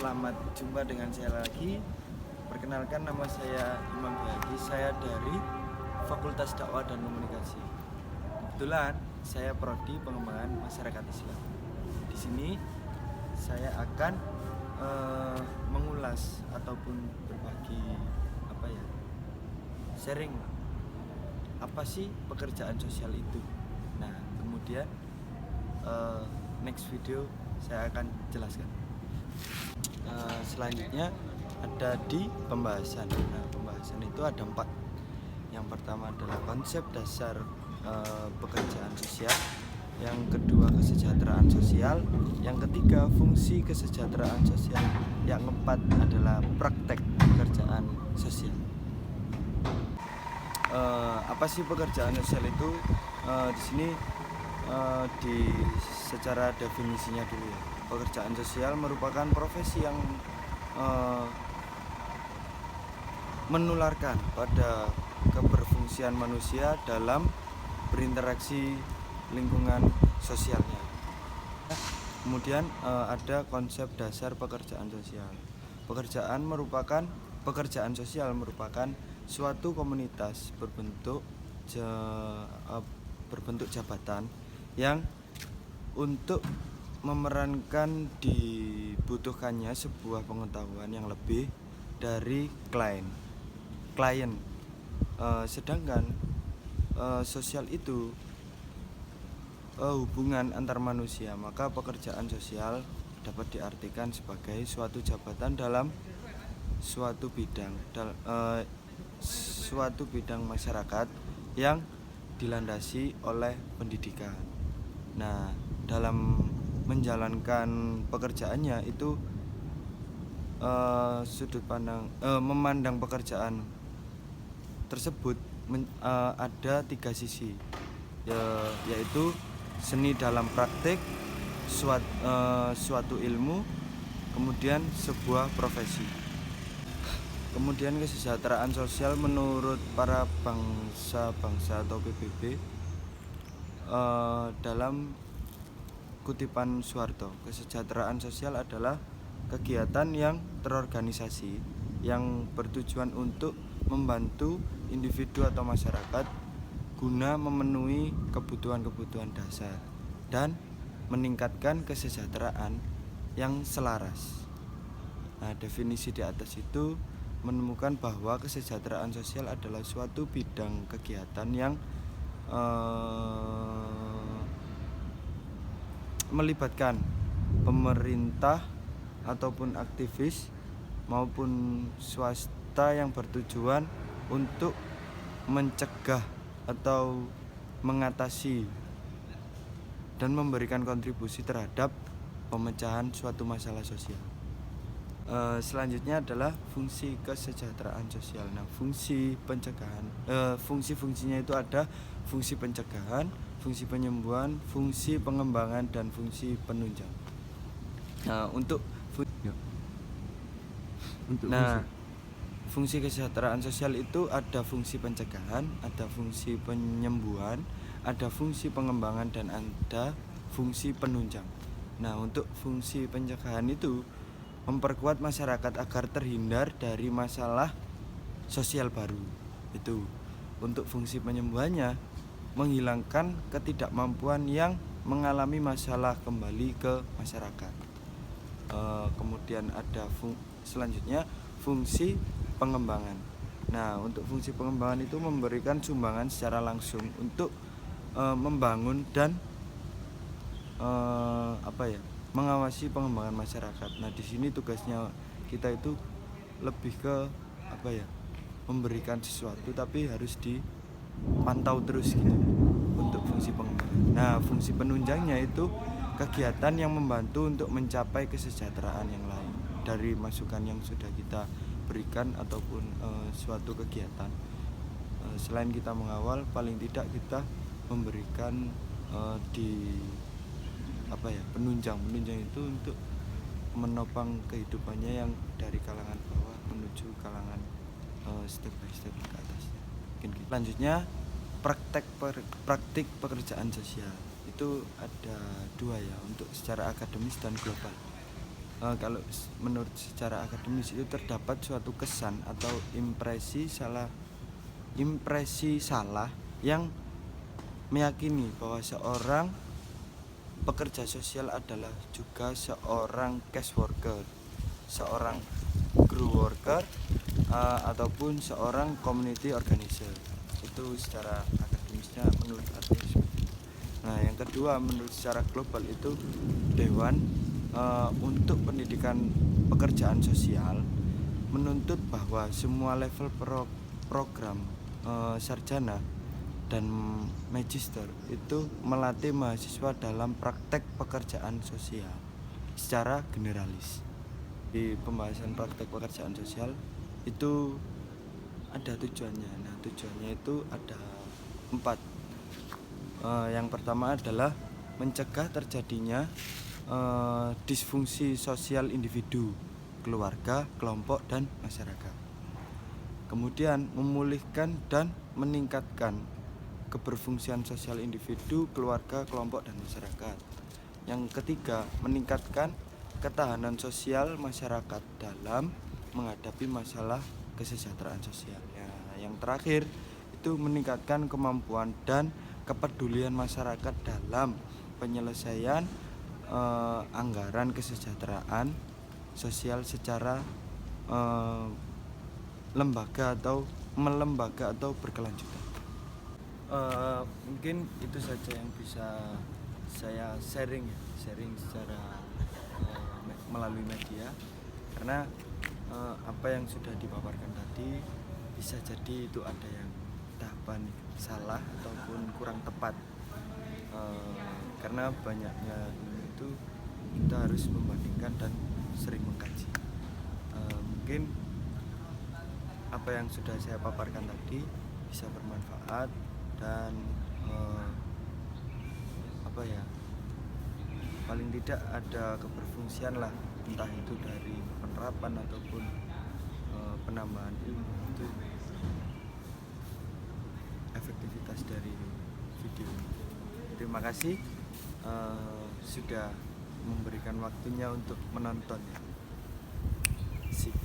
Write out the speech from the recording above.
Selamat jumpa dengan saya lagi. Perkenalkan, nama saya Imam Bagi. Saya dari Fakultas Dakwah dan Komunikasi. Kebetulan saya prodi pengembangan masyarakat Islam. Di sini saya akan mengulas ataupun berbagi sharing apa sih pekerjaan sosial itu. Nah, kemudian next video saya akan jelaskan. Selanjutnya ada di pembahasan. Nah, pembahasan itu ada 4. Yang pertama adalah konsep dasar pekerjaan sosial. Yang kedua, kesejahteraan sosial. Yang ketiga, fungsi kesejahteraan sosial. Yang keempat adalah praktek pekerjaan sosial. Apa sih pekerjaan sosial itu? Di sini secara definisinya dulu ya. Pekerjaan sosial merupakan profesi yang menularkan pada keberfungsian manusia dalam berinteraksi lingkungan sosialnya. Kemudian ada konsep dasar pekerjaan sosial. Pekerjaan sosial merupakan suatu komunitas berbentuk jabatan yang untuk memerankan dibutuhkannya sebuah pengetahuan yang lebih dari klien. Sedangkan sosial itu hubungan antar manusia, maka pekerjaan sosial dapat diartikan sebagai suatu jabatan dalam suatu bidang masyarakat yang dilandasi oleh pendidikan. Nah, dalam menjalankan pekerjaannya itu memandang pekerjaan tersebut ada 3 sisi, yaitu seni dalam praktik, suatu ilmu, kemudian sebuah profesi. Kemudian kesejahteraan sosial menurut para bangsa atau PBB dalam kutipan Soeharto, kesejahteraan sosial adalah kegiatan yang terorganisasi yang bertujuan untuk membantu individu atau masyarakat guna memenuhi kebutuhan dasar dan meningkatkan kesejahteraan yang selaras. Nah, definisi di atas itu menemukan bahwa kesejahteraan sosial adalah suatu bidang kegiatan yang melibatkan pemerintah ataupun aktivis maupun swasta yang bertujuan untuk mencegah atau mengatasi dan memberikan kontribusi terhadap pemecahan suatu masalah sosial. Selanjutnya adalah fungsi kesejahteraan sosial. Nah, fungsinya itu ada fungsi pencegahan, fungsi penyembuhan, fungsi pengembangan, dan fungsi penunjang. Nah, fungsi kesejahteraan sosial itu ada fungsi pencegahan, ada fungsi penyembuhan, ada fungsi pengembangan, dan ada fungsi penunjang. Nah, untuk fungsi pencegahan itu memperkuat masyarakat agar terhindar dari masalah sosial baru. Itu. Untuk fungsi penyembuhannya, menghilangkan ketidakmampuan yang mengalami masalah kembali ke masyarakat. Kemudian ada selanjutnya fungsi pengembangan. Nah, untuk fungsi pengembangan itu memberikan sumbangan secara langsung untuk membangun dan mengawasi pengembangan masyarakat. Nah, di sini tugasnya kita itu lebih ke memberikan sesuatu tapi harus dipantau terus gitu untuk fungsi pengembangan. Nah, fungsi penunjangnya itu kegiatan yang membantu untuk mencapai kesejahteraan yang lain dari masukan yang sudah kita berikan ataupun suatu kegiatan. Selain kita mengawal, paling tidak kita memberikan penunjang itu untuk menopang kehidupannya yang dari kalangan bawah menuju kalangan step by step ke atas. Selanjutnya praktik pekerjaan sosial itu ada 2 ya, untuk secara akademis dan global. menurut secara akademis itu terdapat suatu kesan atau impresi salah yang meyakini bahwa seorang pekerja sosial adalah juga seorang case worker, seorang crew worker, ataupun seorang community organizer. Itu secara akademisnya menurut artis. Nah, yang kedua menurut secara global itu Dewan untuk pendidikan pekerjaan sosial menuntut bahwa semua level program sarjana dan magister itu melatih mahasiswa dalam praktek pekerjaan sosial secara generalis. Di pembahasan praktek pekerjaan sosial itu ada tujuannya. Nah, tujuannya itu ada 4. Yang pertama adalah mencegah terjadinya disfungsi sosial individu, keluarga, kelompok, dan masyarakat. Kemudian memulihkan dan meningkatkan keberfungsian sosial individu, keluarga, kelompok, dan masyarakat. Yang ketiga, meningkatkan ketahanan sosial masyarakat dalam menghadapi masalah kesejahteraan sosial. Yang terakhir itu meningkatkan kemampuan dan kepedulian masyarakat dalam penyelesaian anggaran kesejahteraan sosial secara melembaga atau berkelanjutan. Mungkin itu saja yang bisa saya sharing secara melalui media, karena apa yang sudah dipaparkan tadi bisa jadi itu ada yang tahapan salah ataupun kurang tepat, karena banyaknya itu kita harus membandingkan dan sering mengkaji. Mungkin apa yang sudah saya paparkan tadi bisa bermanfaat dan paling tidak ada keberfungsian lah, entah itu dari penerapan ataupun penambahan ilmu. Itu efektivitas dari video ini. Terima kasih sudah memberikan waktunya untuk menonton. Sip.